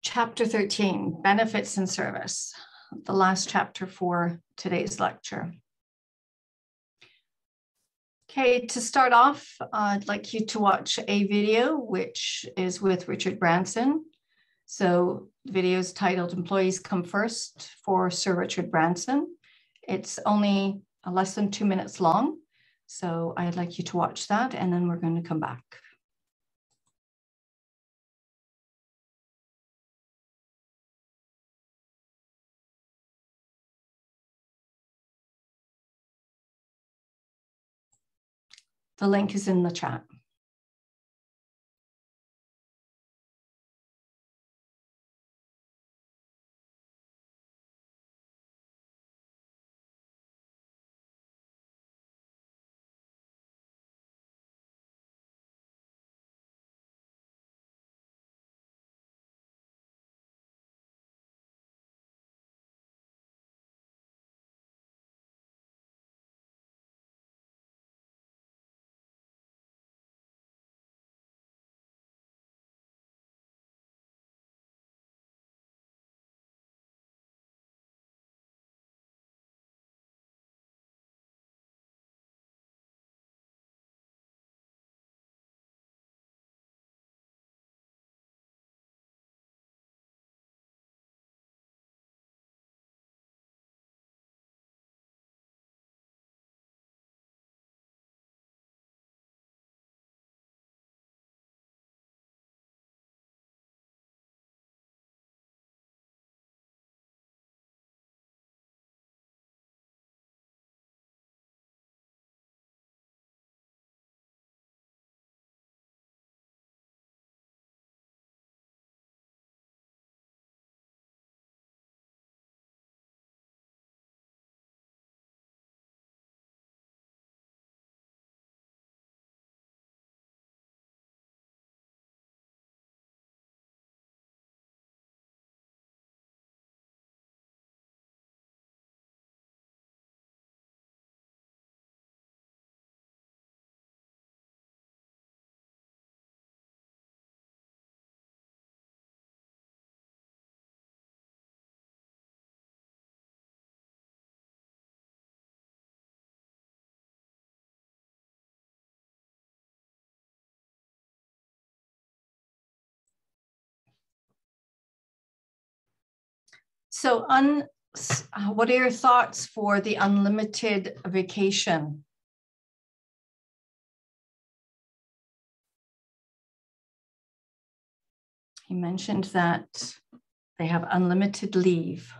Chapter 13, Benefits and Service, the last chapter for today's lecture. Okay, to start off, I'd like you to watch a video which is with Richard Branson. So the video is titled Employees Come First for Sir Richard Branson. It's only less than 2 minutes long. So I'd like you to watch that and then we're going to come back. The link is in the chat. So what are your thoughts for the unlimited vacation? He mentioned that they have unlimited leave.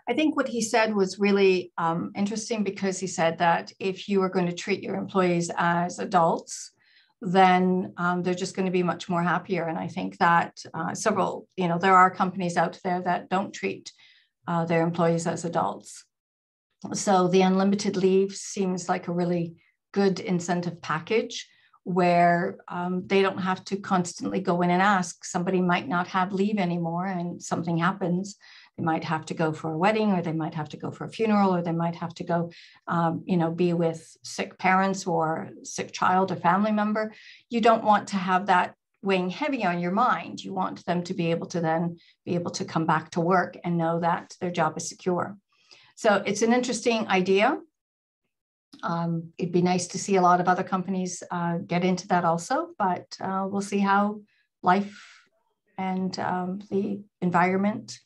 I think what he said was really interesting because he said that if you are going to treat your employees as adults, then they're just going to be much more happier. And I think that there are companies out there that don't treat their employees as adults. So the unlimited leave seems like a really good incentive package where they don't have to constantly go in and ask. Somebody might not have leave anymore and something happens. They might have to go for a wedding, or they might have to go for a funeral, or they might have to go, be with sick parents or sick child or family member. You don't want to have that weighing heavy on your mind. You want them to be able to then be able to come back to work and know that their job is secure. So it's an interesting idea. It'd be nice to see a lot of other companies get into that also, but we'll see how life and the environment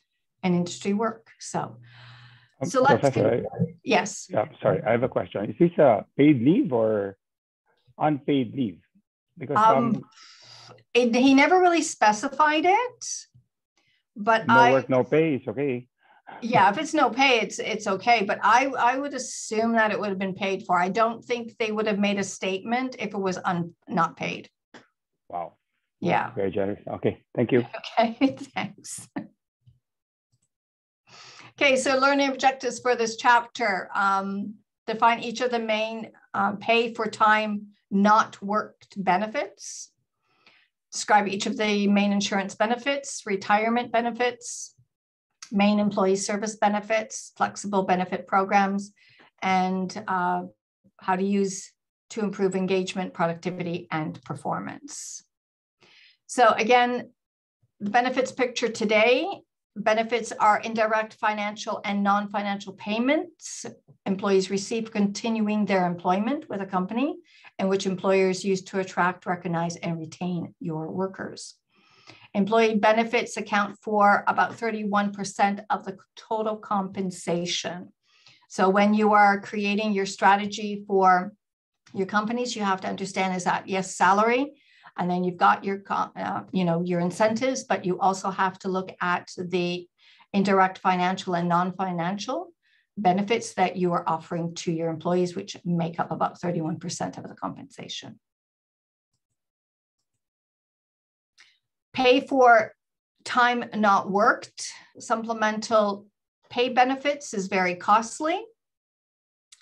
and industry work. So let's Professor, yes. Yeah, sorry, I have a question. Is this a paid leave or unpaid leave? Because he never really specified it, but no work, no pay is okay. Yeah, if it's no pay, it's okay. But I would assume that it would have been paid for. I don't think they would have made a statement if it was not paid. Wow. Yeah. Very generous. Okay, thank you. Okay, thanks. Okay, so learning objectives for this chapter. Define each of the main pay for time not worked benefits. Describe each of the main insurance benefits, retirement benefits, main employee service benefits, flexible benefit programs, and how to use to improve engagement, productivity, and performance. So again, the benefits picture today, benefits are indirect financial and non-financial payments employees receive continuing their employment with a company, and which employers use to attract, recognize, and retain your workers. Employee benefits account for about 31% of the total compensation. So when you are creating your strategy for your companies, you have to understand is that, yes, salary, and then you've got your, your incentives, but you also have to look at the indirect financial and non-financial benefits that you are offering to your employees, which make up about 31% of the compensation. Pay for time not worked. Supplemental pay benefits is very costly.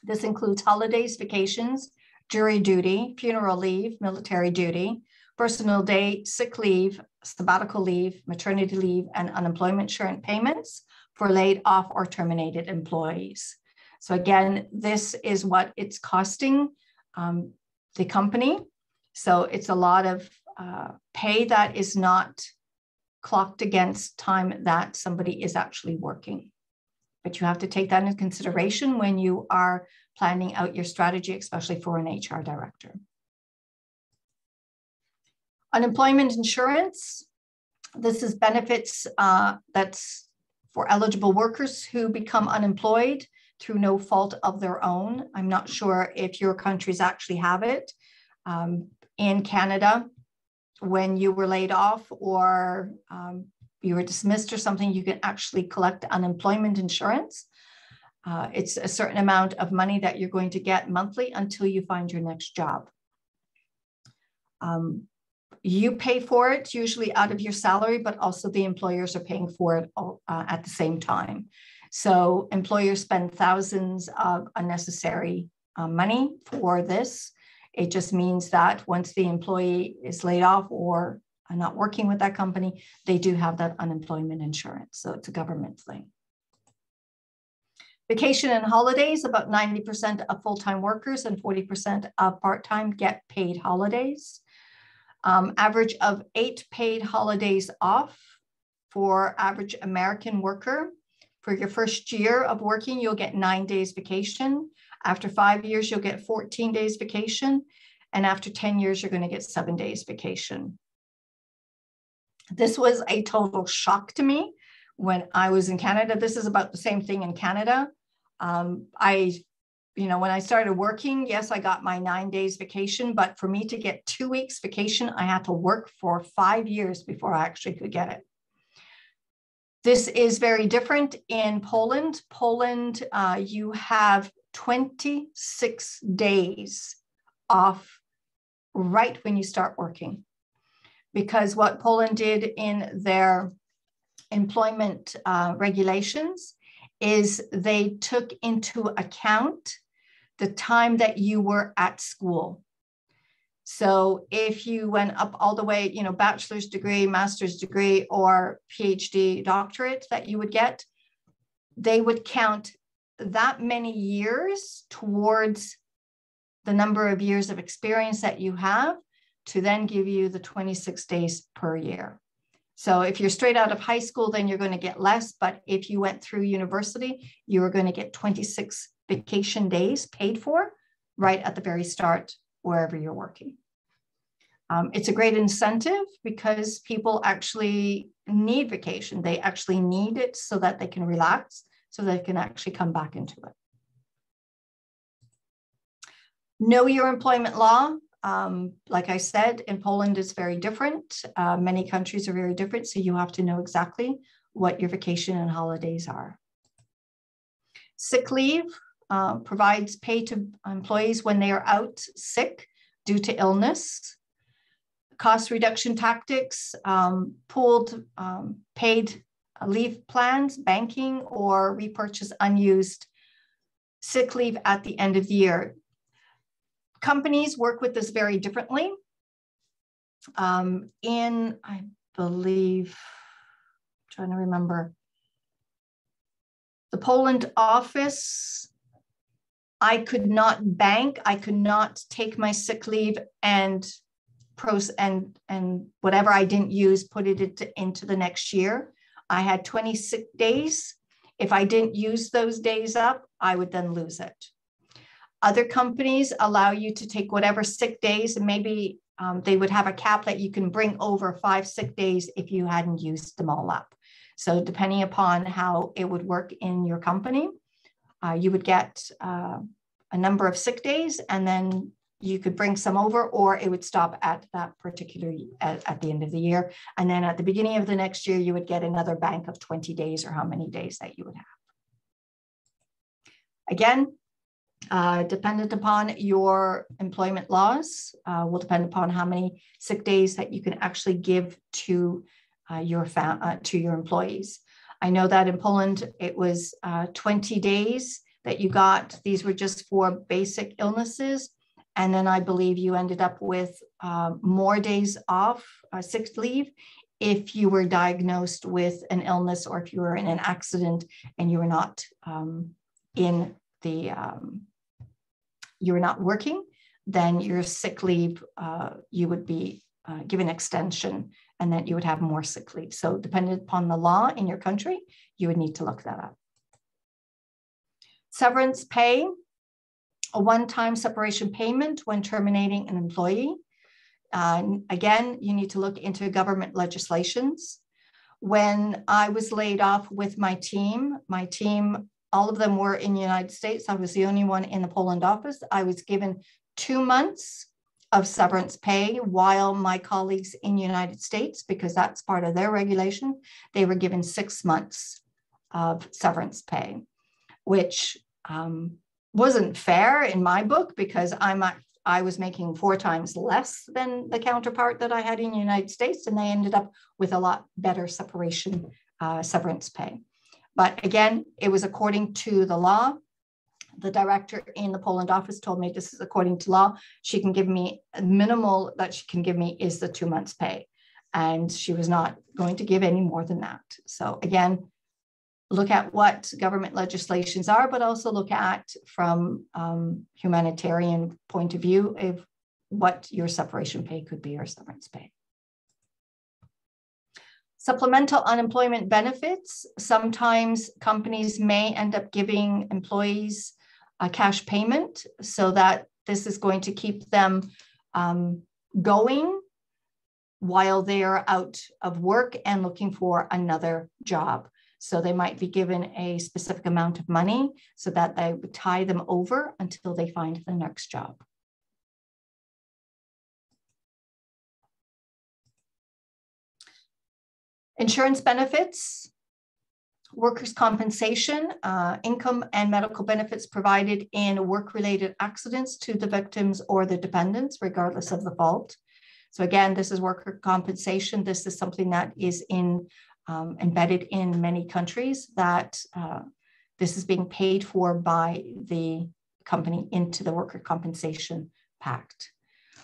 This includes holidays, vacations, jury duty, funeral leave, military duty, personal day, sick leave, sabbatical leave, maternity leave, and unemployment insurance payments for laid off or terminated employees. So again, this is what it's costing the company. So it's a lot of pay that is not clocked against time that somebody is actually working. But you have to take that into consideration when you are planning out your strategy, especially for an HR director. Unemployment insurance. This is benefits that's for eligible workers who become unemployed through no fault of their own. I'm not sure if your countries actually have it. In Canada, when you were laid off or you were dismissed or something, you can actually collect unemployment insurance. It's a certain amount of money that you're going to get monthly until you find your next job. You pay for it usually out of your salary, but also the employers are paying for it at the same time. So employers spend thousands of unnecessary money for this. It just means that once the employee is laid off or not working with that company, they do have that unemployment insurance. So it's a government thing. Vacation and holidays, about 90% of full-time workers and 40% of part-time get paid holidays. Average of 8 paid holidays off for average American worker. For your first year of working, you'll get 9 days vacation. After 5 years, you'll get 14 days vacation. And after 10 years, you're going to get 7 days vacation. This was a total shock to me when I was in Canada. This is about the same thing in Canada. When I started working, yes, I got my 9 days vacation, but for me to get 2 weeks vacation, I had to work for 5 years before I actually could get it. This is very different in Poland. Poland, you have 26 days off right when you start working. Because what Poland did in their employment regulations is they took into account the time that you were at school. So if you went up all the way, bachelor's degree, master's degree, or PhD doctorate that you would get, they would count that many years towards the number of years of experience that you have to then give you the 26 days per year. So if you're straight out of high school, then you're going to get less. But if you went through university, you are going to get 26 vacation days paid for right at the very start, wherever you're working. It's a great incentive because people actually need vacation. They actually need it so that they can relax, so they can actually come back into it. Know your employment law. Like I said, in Poland, it's very different. Many countries are very different, so you have to know exactly what your vacation and holidays are. Sick leave provides pay to employees when they are out sick due to illness. Cost reduction tactics, pooled paid leave plans, banking, or repurchase unused sick leave at the end of the year. Companies work with this very differently. I believe, I'm trying to remember, The Poland office, I could not bank, I could not take my sick leave and whatever I didn't use, put it into the next year. I had 20 sick days. If I didn't use those days up, I would then lose it. Other companies allow you to take whatever sick days, and maybe they would have a cap that you can bring over 5 sick days if you hadn't used them all up. So depending upon how it would work in your company, you would get a number of sick days, and then you could bring some over, or it would stop at that particular, at the end of the year. And then at the beginning of the next year, you would get another bank of 20 days or how many days that you would have. Again, dependent upon your employment laws, will depend upon how many sick days that you can actually give to your employees. I know that in Poland, it was 20 days that you got. These were just for basic illnesses. And then I believe you ended up with more days off, sick leave, if you were diagnosed with an illness, or if you were in an accident and you were not you were not working, then your sick leave, you would be given extension, and that you would have more sick leave. So depending upon the law in your country, you would need to look that up. Severance pay, a one-time separation payment when terminating an employee. Again, you need to look into government legislations. When I was laid off with my team, all of them were in the United States. I was the only one in the Poland office. I was given 2 months of severance pay, while my colleagues in the United States, because that's part of their regulation, they were given 6 months of severance pay, which wasn't fair in my book, because I was making 4 times less than the counterpart that I had in the United States, and they ended up with a lot better severance pay. But again, it was according to the law. The director in the Poland office told me this is according to law. She can give me, minimal that she can give me is the 2 months pay. And she was not going to give any more than that. So again, look at what government legislations are, but also look at from humanitarian point of view of what your separation pay could be, or severance pay. Supplemental unemployment benefits. Sometimes companies may end up giving employees a cash payment, so that this is going to keep them going while they are out of work and looking for another job. So they might be given a specific amount of money so that they would tie them over until they find the next job. Insurance benefits, workers' compensation, income and medical benefits provided in work-related accidents to the victims or the dependents, regardless of the fault. So again, this is worker compensation. This is something that is embedded in many countries, that this is being paid for by the company into the worker compensation pact.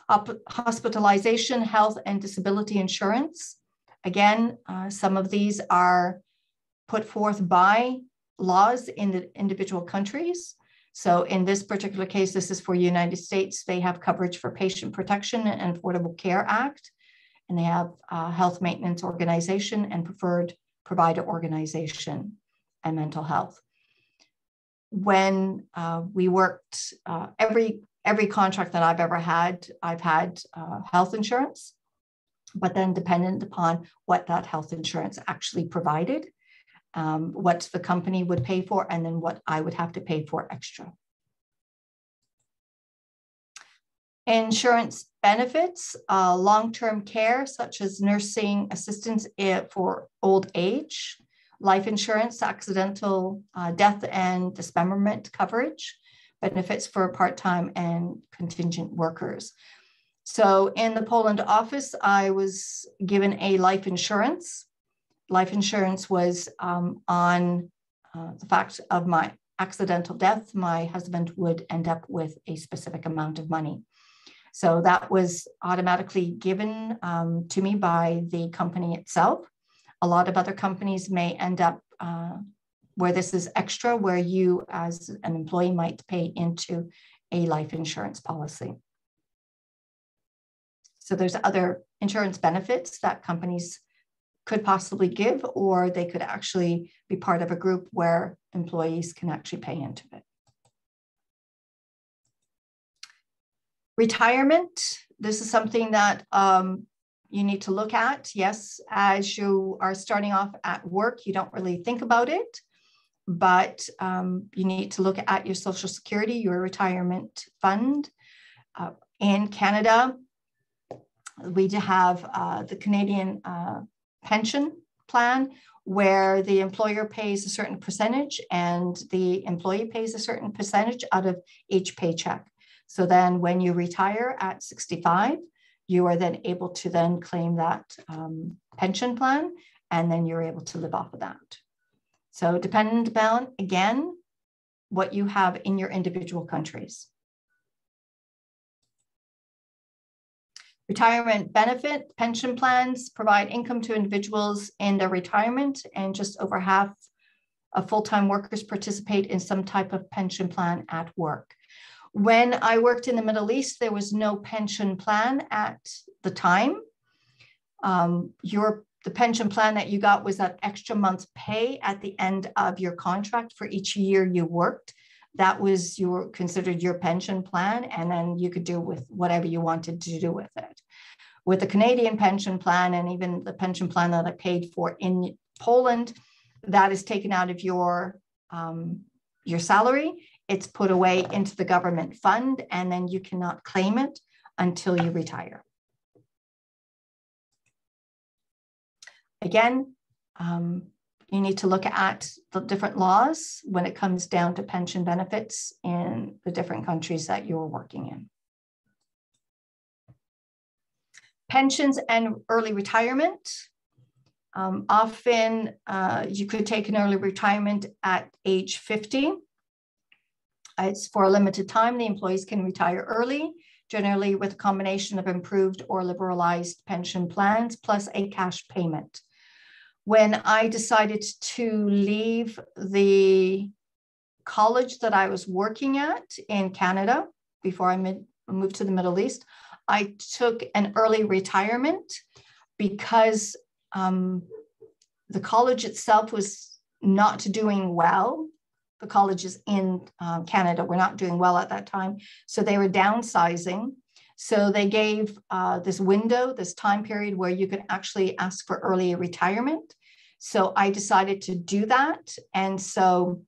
Hospitalization, health and disability insurance. Again, some of these are put forth by laws in the individual countries. So in this particular case, this is for the United States. They have coverage for Patient Protection and Affordable Care Act, and they have Health Maintenance Organization and Preferred Provider Organization and mental health. When we worked, every contract that I've ever had, I've had health insurance, but then dependent upon what that health insurance actually provided, what the company would pay for, and then what I would have to pay for extra. Insurance benefits, long-term care, such as nursing assistance for old age, life insurance, accidental death and dismemberment coverage, benefits for part-time and contingent workers. So in the Poland office, I was given a life insurance. Life insurance was on the fact of my accidental death, my husband would end up with a specific amount of money. So that was automatically given to me by the company itself. A lot of other companies may end up where this is extra, where you as an employee might pay into a life insurance policy. So there's other insurance benefits that companies could possibly give, or they could actually be part of a group where employees can actually pay into it. Retirement, this is something that you need to look at. Yes, as you are starting off at work, you don't really think about it, but you need to look at your Social Security, your retirement fund. In Canada, we have the Canadian pension plan, where the employer pays a certain percentage and the employee pays a certain percentage out of each paycheck. So then when you retire at 65, you are then able to then claim that pension plan, and then you're able to live off of that. So dependent upon, again, what you have in your individual countries. Retirement benefit, pension plans provide income to individuals in their retirement, and just over half of full-time workers participate in some type of pension plan at work. When I worked in the Middle East, there was no pension plan at the time. The pension plan that you got was that extra month's pay at the end of your contract for each year you worked. That was considered your pension plan, and then you could do with whatever you wanted to do with it. With the Canadian pension plan, and even the pension plan that I paid for in Poland, that is taken out of your salary. It's put away into the government fund, and then you cannot claim it until you retire. Again, you need to look at the different laws when it comes down to pension benefits in the different countries that you're working in. Pensions and early retirement. Often you could take an early retirement at age 50. It's for a limited time. The employees can retire early, generally with a combination of improved or liberalized pension plans plus a cash payment. When I decided to leave the college that I was working at in Canada, before I moved to the Middle East, I took an early retirement because the college itself was not doing well. The colleges in Canada were not doing well at that time, so they were downsizing. So they gave this window, this time period where you could actually ask for early retirement. So I decided to do that. And so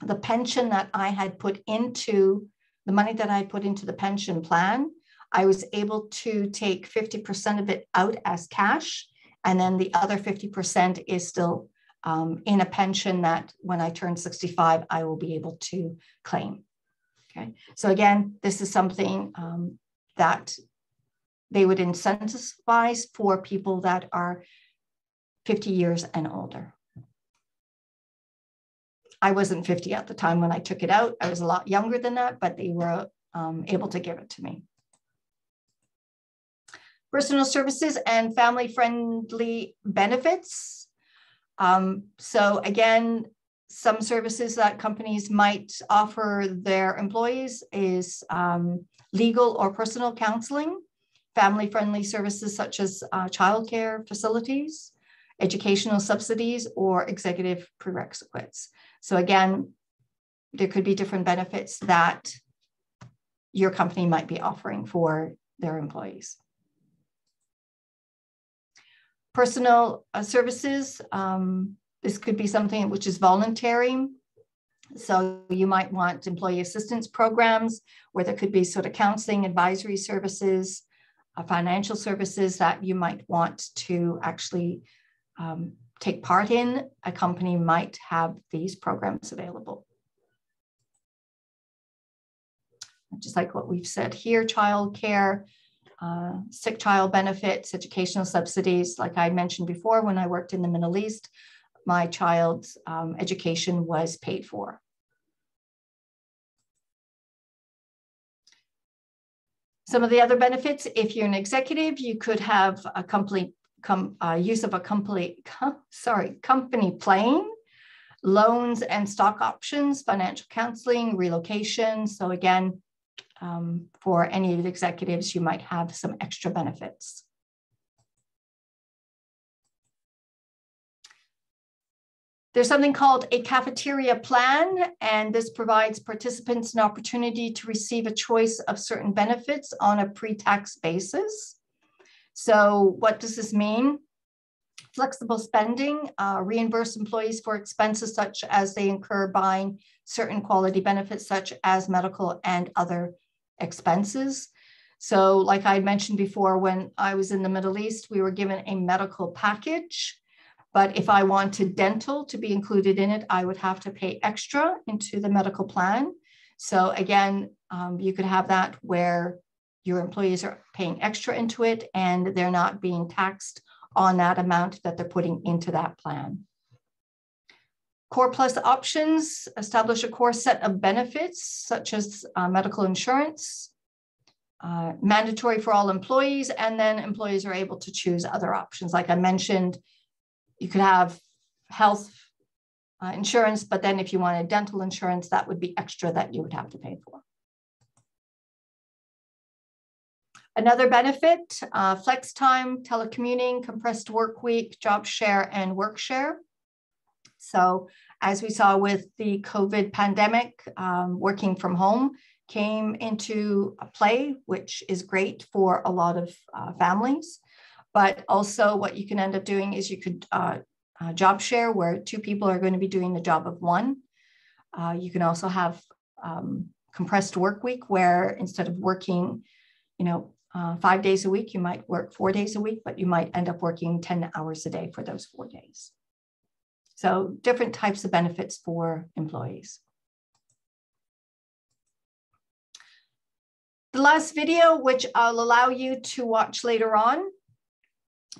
the pension that I had put into, the money that I put into the pension plan, I was able to take 50% of it out as cash. And then the other 50% is still in a pension that when I turn 65, I will be able to claim. Okay. So again, this is something that they would incentivize for people that are 50 years and older. I wasn't 50 at the time when I took it out. I was a lot younger than that, but they were able to give it to me. Personal services and family-friendly benefits. So again, some services that companies might offer their employees is legal or personal counseling, family-friendly services such as childcare facilities, educational subsidies, or executive prerequisites. So again, there could be different benefits that your company might be offering for their employees. Personal services, this could be something which is voluntary. So you might want employee assistance programs where there could be sort of counseling, advisory services, financial services that you might want to actually take part in. A company might have these programs available. Just like what we've said here, childcare, sick child benefits, educational subsidies. Like I mentioned before, when I worked in the Middle East, my child's education was paid for. Some of the other benefits, if you're an executive, you could have a use of a company plane. loans and stock options, financial counseling, relocation. So again, for any of the executives, you might have some extra benefits. There's something called a cafeteria plan, and this provides participants an opportunity to receive a choice of certain benefits on a pre-tax basis. So what does this mean? Flexible spending, reimburse employees for expenses such as they incur buying certain quality benefits such as medical and other expenses. So like I mentioned before, when I was in the Middle East, we were given a medical package. But if I wanted dental to be included in it, I would have to pay extra into the medical plan. So again, you could have that where your employees are paying extra into it and they're not being taxed on that amount that they're putting into that plan. Core Plus options establish a core set of benefits such as medical insurance, mandatory for all employees, and then employees are able to choose other options. Like I mentioned, you could have health insurance, but then if you wanted dental insurance, that would be extra that you would have to pay for. Another benefit, flex time, telecommuting, compressed work week, job share, and work share. So as we saw with the COVID pandemic, working from home came into play, which is great for a lot of families. But also what you can end up doing is you could job share where two people are going to be doing the job of one. You can also have compressed work week where instead of working, 5 days a week, you might work 4 days a week, but you might end up working 10 hours a day for those 4 days. So different types of benefits for employees. The last video, which I'll allow you to watch later on,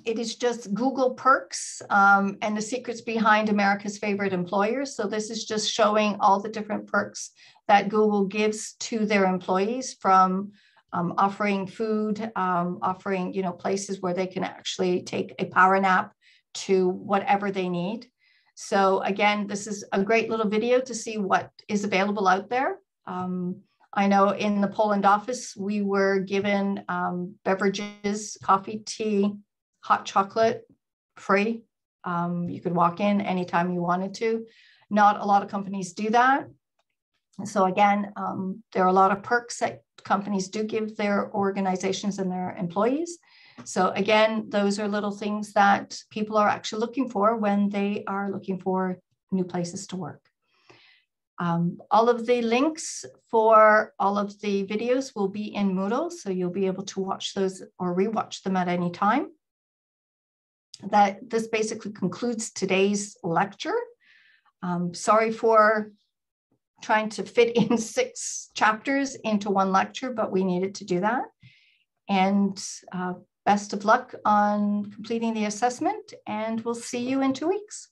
it is just Google perks and the secrets behind America's favorite employers. So this is just showing all the different perks that Google gives to their employees, from offering food, offering places where they can actually take a power nap, to whatever they need. So again, this is a great little video to see what is available out there. I know in the Poland office, we were given beverages, coffee, tea, hot chocolate, free. You could walk in anytime you wanted to. Not a lot of companies do that. So again, there are a lot of perks that companies do give their organizations and their employees. So again, those are little things that people are actually looking for when they are looking for new places to work. All of the links for all of the videos will be in Moodle, so you'll be able to watch those or rewatch them at any time. This basically concludes today's lecture. Sorry for trying to fit in 6 chapters into one lecture, but we needed to do that. And best of luck on completing the assessment, and we'll see you in 2 weeks.